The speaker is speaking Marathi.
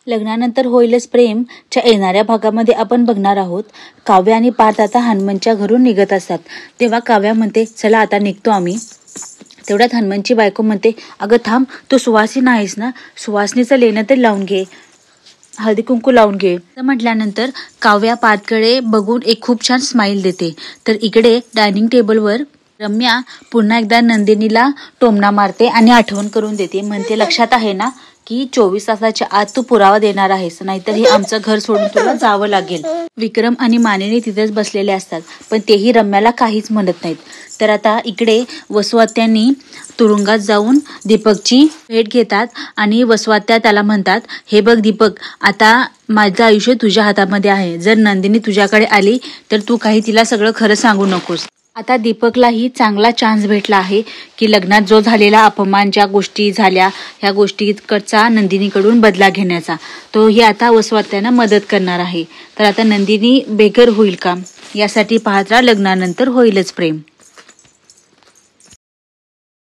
लग्नानंतर होईलच प्रेमच्या येणाऱ्या भागामध्ये आपण बघणार आहोत. काव्य आणि पार्थ आता हनुमंतच्या घरून निघत असतात. तेव्हा काव्या म्हणते, चला आता निघतो आम्ही. तेवढ्यात हनुमंतची बायको म्हणते, अगं थांब, तू सुवासिनी आहेस ना, सुवासिनीचं लेणं तर लावून घे, हळदी कुंकू लावून घे. म्हटल्यानंतर काव्या पार्थकडे बघून एक खूप छान स्माईल देते. तर इकडे डायनिंग टेबलवर रम्या पुन्हा एकदा नंदिनीला टोमणा मारते आणि आठवण करून देते. म्हणते, लक्षात आहे ना की 24 तासाच्या आत तू पुरावा देणार आहेस, नाहीतर हे आमचं घर सोडून तुला जावं लागेल. विक्रम आणि मानिनी तिथेच बसलेले असतात, पण तेही रम्याला काहीच म्हणत नाहीत. तर आता इकडे वसुआत्यांनी तुरुंगात जाऊन दीपकची भेट घेतात आणि वसुआत्या त्याला म्हणतात, हे बघ दीपक, आता माझं आयुष्य तुझ्या हातामध्ये आहे. जर नंदिनी तुझ्याकडे आली तर तू काही तिला सगळं खरं सांगू नकोस. आता दीपकलाही चांगला चान्स भेटला आहे की लग्नात जो झालेला अपमान, ज्या गोष्टी झाल्या, ह्या गोष्टीकडचा नंदिनीकडून बदला घेण्याचा. तोही आता वसुआत्यांना मदत करणार आहे. तर आता नंदिनी बेघर होईल का, यासाठी पाहत राहा लग्नानंतर होईलच प्रेम.